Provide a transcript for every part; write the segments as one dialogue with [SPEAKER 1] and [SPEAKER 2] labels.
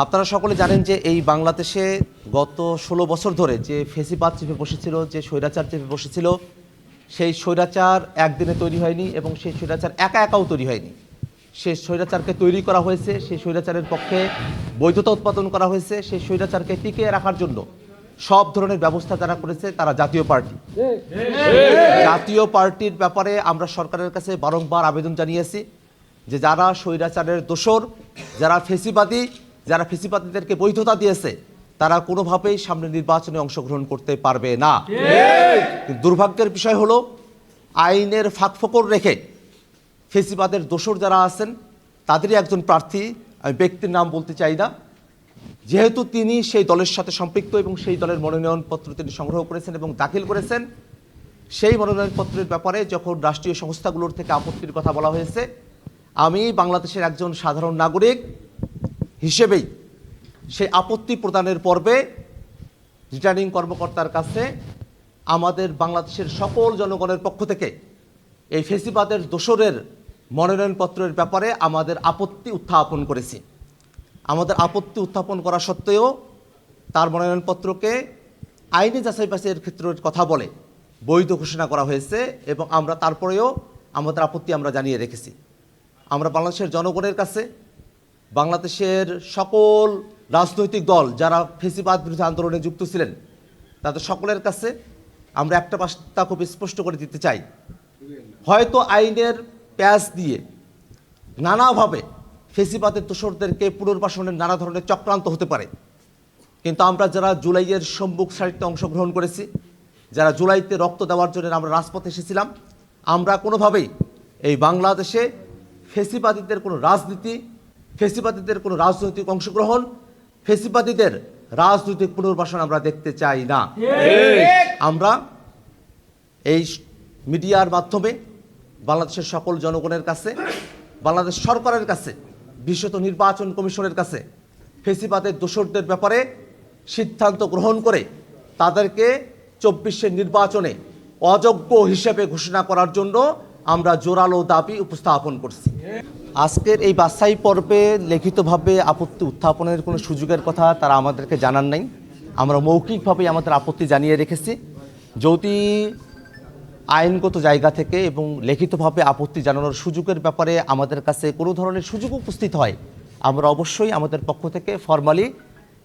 [SPEAKER 1] আপনারা সকলে জানেন যে এই বাংলাদেশে গত ১৬ বছর ধরে যে ফেসিবাদ চেপে বসেছিল, যে স্বৈরাচার চেপে বসেছিল, সেই স্বৈরাচার একদিনে তৈরি হয়নি এবং সেই স্বৈরাচার একা একাও তৈরি হয়নি। সেই স্বৈরাচারকে তৈরি করা হয়েছে, সেই স্বৈরাচারের পক্ষে বৈধতা উৎপাদন করা হয়েছে, সেই স্বৈরাচারকে টিকিয়ে রাখার জন্য সব ধরনের ব্যবস্থা যারা করেছে তারা জাতীয় পার্টি। জাতীয় পার্টির ব্যাপারে আমরা সরকারের কাছে বারংবার আবেদন জানিয়েছি যে যারা স্বৈরাচারের দোসর, যারা ফেসিবাদী, যারা ফেসিবাদীদেরকে বৈধতা দিয়েছে, তারা কোনোভাবেই সামনে নির্বাচনে অংশগ্রহণ করতে পারবে না। দুর্ভাগ্যের বিষয় হলো আইনের ফাঁকফোকর রেখে ফেসিবাদের দোসর যারা আছেন তাদেরই একজন প্রার্থী, আমি ব্যক্তির নাম বলতে চাই না, যেহেতু তিনি সেই দলের সাথে সম্পৃক্ত এবং সেই দলের মনোনয়নপত্র তিনি সংগ্রহ করেছেন এবং দাখিল করেছেন, সেই মনোনয়নপত্রের ব্যাপারে যখন রাষ্ট্রীয় সংস্থাগুলোর থেকে আপত্তির কথা বলা হয়েছে, আমি বাংলাদেশের একজন সাধারণ নাগরিক হিসেবেই সেই আপত্তি প্রদানের পর্বে রিটার্নিং কর্মকর্তার কাছে আমাদের বাংলাদেশের সকল জনগণের পক্ষ থেকে এই ফেসিবাদের দোসরের মনোনয়নপত্রের ব্যাপারে আমাদের আপত্তি উত্থাপন করেছি। আমাদের আপত্তি উত্থাপন করা সত্ত্বেও তার মনোনয়নপত্রকে আইনি যাচাই বাছাইয়ের ক্ষেত্রের কথা বলে বৈধ ঘোষণা করা হয়েছে এবং আমরা তারপরেও আমাদের আপত্তি আমরা জানিয়ে রেখেছি। আমরা বাংলাদেশের জনগণের কাছে, বাংলাদেশের সকল রাজনৈতিক দল যারা ফেসিবাদ বিরোধী আন্দোলনে যুক্ত ছিলেন, তাদের সকলের কাছে আমরা একটা বার্তা খুব স্পষ্ট করে দিতে চাই। হয়তো আইনের প্যাচ দিয়ে নানাভাবে ফেসিবাদের দোসরদেরকে পুনর্বাসনের নানা ধরনের চক্রান্ত হতে পারে, কিন্তু আমরা যারা জুলাইয়ের সম্মুখ সারিতে অংশগ্রহণ করেছি, যারা জুলাইতে রক্ত দেওয়ার জন্য আমরা রাজপথে এসেছিলাম, আমরা কোনোভাবেই এই বাংলাদেশে ফেসিবাদীদের কোনো রাজনীতি, ফেসিবাদীদের কোনো রাজনৈতিক অংশগ্রহণ, ফেসিবাদীদের রাজনৈতিক পুনর্বাসন আমরা দেখতে চাই না। আমরা এই মিডিয়ার মাধ্যমে বাংলাদেশের সকল জনগণের কাছে, বাংলাদেশ সরকারের কাছে, বিশেষত নির্বাচন কমিশনের কাছে ফেসিবাদের দোসরদের ব্যাপারে সিদ্ধান্ত গ্রহণ করে তাদেরকে ২৪-এর নির্বাচনে অযোগ্য হিসেবে ঘোষণা করার জন্য আমরা জোরালো দাবি উপস্থাপন করছি। আজকের এই বাছাই পর্বে লিখিতভাবে আপত্তি উত্থাপনের কোনো সুযোগের কথা তারা আমাদেরকে জানান নাই। আমরা মৌখিকভাবেই আমাদের আপত্তি জানিয়ে রেখেছি। যদি আইনগত জায়গা থেকে এবং লিখিতভাবে আপত্তি জানানোর সুযোগের ব্যাপারে আমাদের কাছে কোনো ধরনের সুযোগ উপস্থিত হয়, আমরা অবশ্যই আমাদের পক্ষ থেকে ফরমালি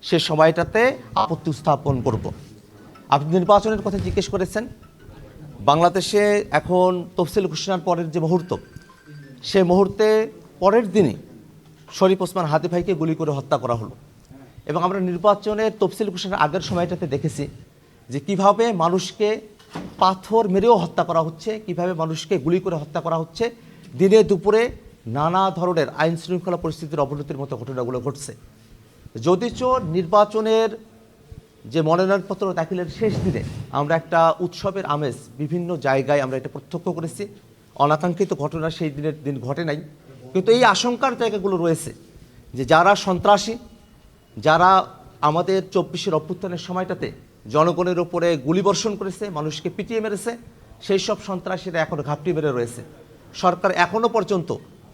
[SPEAKER 1] সে সময়টাতে আপত্তি উত্থাপন করব। আপনি নির্বাচনের কথা জিজ্ঞেস করেছেন। বাংলাদেশে এখন তফসিল ঘোষণার পরের যে মুহূর্ত, সে মুহূর্তে পরের দিনই শরীফ ওসমান হাদি ভাইকে গুলি করে হত্যা করা হলো এবং আমরা নির্বাচনের তফসিল ঘোষণার আগের সময়টাতে দেখেছি যে কিভাবে মানুষকে পাথর মেরেও হত্যা করা হচ্ছে, কিভাবে মানুষকে গুলি করে হত্যা করা হচ্ছে, দিনে দুপুরে নানা ধরনের আইন শৃঙ্খলা পরিস্থিতির অবনতির মতো ঘটনাগুলো ঘটছে। যদিচ নির্বাচনের যে মনোনয়নপত্র দাখিলের শেষ দিনে আমরা একটা উৎসবের আমেজ বিভিন্ন জায়গায় আমরা এটা প্রত্যক্ষ করেছি, অনাকাঙ্ক্ষিত ঘটনা সেই দিন ঘটে নাই, কিন্তু এই আশঙ্কার জায়গাগুলো রয়েছে যে যারা সন্ত্রাসী, যারা আমাদের ২৪-এর অভ্যুত্থানের সময়টাতে জনগণের উপরে গুলিবর্ষণ করেছে, মানুষকে পিটিয়ে মেরেছে, সেই সব সন্ত্রাসীরা এখনও ঘাপটি মেরে রয়েছে। সরকার এখনও পর্যন্ত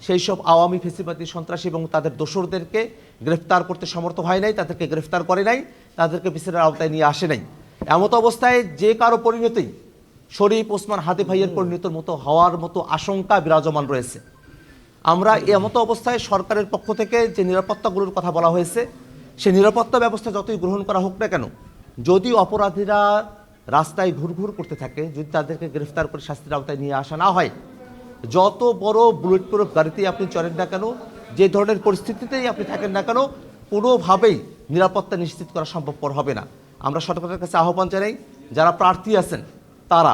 [SPEAKER 1] সেই সব আওয়ামী ফেসিবাদী সন্ত্রাসী এবং তাদের দোসরদেরকে গ্রেফতার করতে সমর্থ হয় নাই, তাদেরকে গ্রেফতার করে নাই, তাদেরকে বিচারের আওতায় নিয়ে আসে নাই। এমত অবস্থায় যে কারো পরিণতি শরীফ ওসমান হাদি ভাইয়ের পরিণতির মতো হওয়ার মতো আশঙ্কা বিরাজমান রয়েছে। আমরা এমতো অবস্থায় সরকারের পক্ষ থেকে যে নিরাপত্তাগুলোর কথা বলা হয়েছে, সেই নিরাপত্তা ব্যবস্থা যতই গ্রহণ করা হোক না কেন, যদি অপরাধীরা রাস্তায় ঘুরঘুর করতে থাকে, যদি তাদেরকে গ্রেফতার করে শাস্তির আওতায় নিয়ে আসা না হয়, যত বড় বুলেট প্রুফ গাড়িতেই আপনি চড়েন না কেন, যে ধরনের পরিস্থিতিতেই আপনি থাকেন না কেন, কোনোভাবেই নিরাপত্তা নিশ্চিত করা সম্ভবপর হবে না। আমরা সরকারের কাছে আহ্বান জানাই, যারা প্রার্থী আছেন তারা,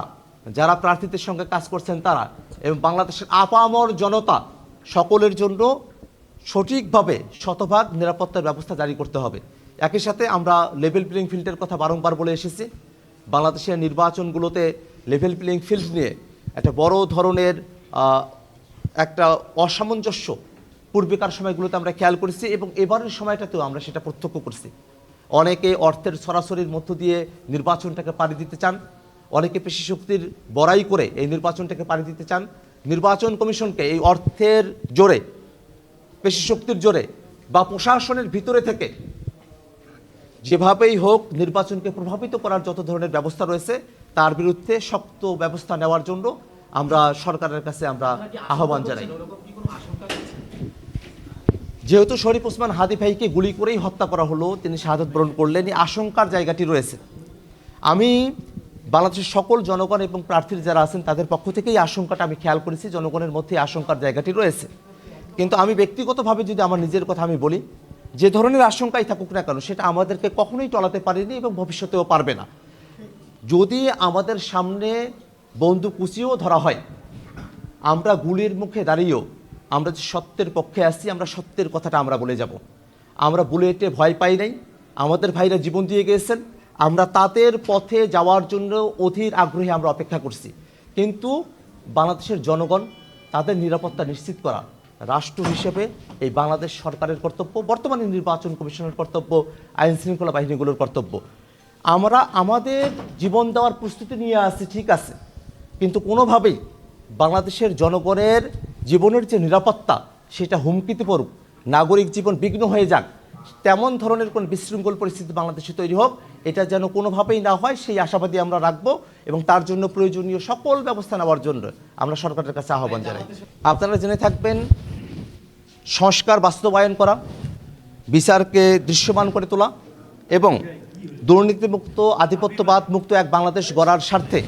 [SPEAKER 1] যারা প্রার্থীদের সঙ্গে কাজ করছেন তারা এবং বাংলাদেশের আপামর জনতা সকলের জন্য সঠিকভাবে শতভাগ নিরাপত্তার ব্যবস্থা জারি করতে হবে। একই সাথে আমরা লেভেল প্লেইং ফিল্ডের কথা বারংবার বলে এসেছি। বাংলাদেশের নির্বাচনগুলোতে লেভেল প্লেইং ফিল্ড নিয়ে একটা বড় ধরনের একটা অসামঞ্জস্য পূর্বেকার সময়গুলোতে আমরা খেয়াল করেছি এবং এবারের সময়টাতেও আমরা সেটা প্রত্যক্ষ করছি। অনেকে অর্থের সরাসরির মধ্য দিয়ে নির্বাচনটাকে পাড়ি দিতে চান, অনেকে পেশি শক্তির বড়াই করে এই নির্বাচনটাকে পাড়ি দিতে চান। নির্বাচন কমিশনকে এই অর্থের জোরে, পেশি শক্তির জোরে বা প্রশাসনের ভিতরে থেকে যেভাবেই হোক নির্বাচনকে প্রভাবিত করার যত ধরনের ব্যবস্থা রয়েছে তার বিরুদ্ধে শক্ত ব্যবস্থা নেওয়ার জন্য আমরা সরকারের কাছে আমরা আহ্বান জানাই। যেহেতু শরীফ ওসমান হাদি ভাইকে গুলি করেই হত্যা করা হলো, তিনি শাহাদত বরণ করলেন, এই আশঙ্কার জায়গাটি রয়েছে। আমি বাংলাদেশের সকল জনগণ এবং প্রার্থীর যারা আছেন তাদের পক্ষ থেকেই আশঙ্কাটা আমি খেয়াল করেছি, জনগণের মধ্যে আশঙ্কার জায়গাটি রয়েছে। কিন্তু আমি ব্যক্তিগতভাবে যদি আমার নিজের কথা আমি বলি, যে ধরনের আশঙ্কাই থাকুক না কেন সেটা আমাদেরকে কখনোই টলাতে পারেনি এবং ভবিষ্যতেও পারবে না। যদি আমাদের সামনে বন্দুক কুচিও ধরা হয়, আমরা গুলির মুখে দাঁড়িয়েও আমরা যে সত্যের পক্ষে আসছি, আমরা সত্যের কথাটা আমরা বলে যাব। আমরা বুলেটে ভয় পাই নাই, আমাদের ভাইরা জীবন দিয়ে গিয়েছেন, আমরা তাদের পথে যাওয়ার জন্য অধীর আগ্রহে আমরা অপেক্ষা করছি। কিন্তু বাংলাদেশের জনগণ তাদের নিরাপত্তা নিশ্চিত করা রাষ্ট্র হিসেবে এই বাংলাদেশ সরকারের কর্তব্য, বর্তমানে নির্বাচন কমিশনের কর্তব্য, আইন শৃঙ্খলা বাহিনীগুলোর কর্তব্য। আমরা আমাদের জীবন দেওয়ার প্রস্তুতি নিয়ে আসছি, ঠিক আছে, কিন্তু কোনোভাবেই বাংলাদেশের জনগণের জীবনের যে নিরাপত্তা সেটা হুমকিতে পড়ুক, নাগরিক জীবন বিঘ্ন হয়ে যাক, তেমন ধরনের কোন বিশৃঙ্খল পরিস্থিতি বাংলাদেশে তৈরি হোক, এটা যেন কোনোভাবেই না হয় সেই আশাবাদী আমরা রাখবো এবং তার জন্য প্রয়োজনীয় সকল ব্যবস্থা নেওয়ার জন্য আমরা সরকারের কাছে আহ্বান জানাই। আপনারা জেনে থাকবেন, সংস্কার বাস্তবায়ন করা, বিচারকে দৃশ্যমান করে তোলা এবং দুর্নীতিমুক্ত আধিপত্যবাদ মুক্ত এক বাংলাদেশ গড়ার স্বার্থে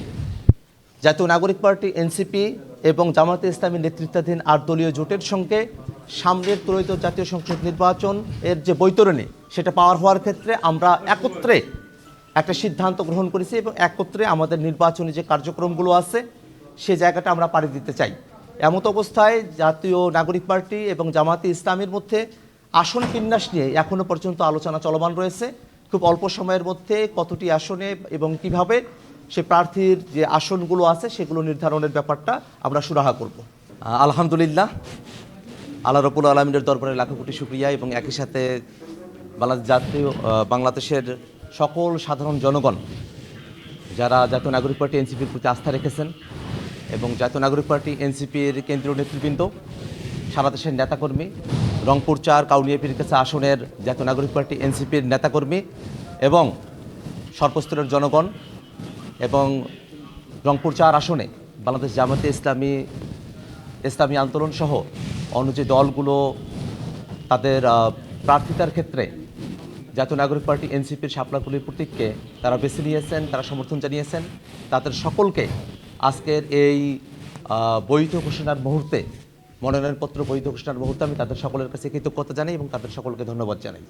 [SPEAKER 1] জাতীয় নাগরিক পার্টি এনসিপি এবং জামায়াতে ইসলামী নেতৃত্বাধীন ৮ দলীয় জোটের সঙ্গে সামনের ত্রয়োদশ জাতীয় সংসদ নির্বাচন এর যে বৈতরণী সেটা পাওয়ার হওয়ার ক্ষেত্রে আমরা একত্রে একটা সিদ্ধান্ত গ্রহণ করেছি এবং একত্রে আমাদের নির্বাচনী যে কার্যক্রমগুলো আছে সে জায়গাটা আমরা পাড়ি দিতে চাই। এমত অবস্থায় জাতীয় নাগরিক পার্টি এবং জামায়াতে ইসলামীর মধ্যে আসন বিন্যাস নিয়ে এখনও পর্যন্ত আলোচনা চলমান রয়েছে। খুব অল্প সময়ের মধ্যে কতটি আসনে এবং কিভাবে সে প্রার্থীর যে আসনগুলো আছে সেগুলো নির্ধারণের ব্যাপারটা আমরা সুরাহা করব। আলহামদুলিল্লাহ, আল্লাহ রাব্বুল আলামিনের দরবারে লাখো কোটি শুকরিয়া এবং একই সাথে বাংলাদেশের সকল সাধারণ জনগণ যারা জাতীয় নাগরিক পার্টি এনসিপির প্রতি আস্থা রেখেছেন এবং জাতীয় নাগরিক পার্টি এনসিপির কেন্দ্রীয় নেতৃবৃন্দ, সারা দেশের নেতাকর্মী, রংপুর ৪ কাউনিয়া পীরগাছা আসনের জাতীয় নাগরিক পার্টি এনসিপির নেতাকর্মী এবং সর্বস্তরের জনগণ এবং রংপুর ৪ আসনে বাংলাদেশ জামায়াতে ইসলামী আন্দোলন সহ অন্য যে দলগুলো তাদের প্রার্থিতার ক্ষেত্রে জাতীয় নাগরিক পার্টি এনসিপির শাপলাকুলির প্রতীককে তারা বেছে নিয়েছেন, তারা সমর্থন জানিয়েছেন, তাদের সকলকে আজকের এই বৈধ ঘোষণার মুহূর্তে, মনোনয়নপত্র বৈধ ঘোষণার মুহূর্তে আমি তাদের সকলের কাছে কৃতজ্ঞতা জানাই এবং তাদের সকলকে ধন্যবাদ জানাই।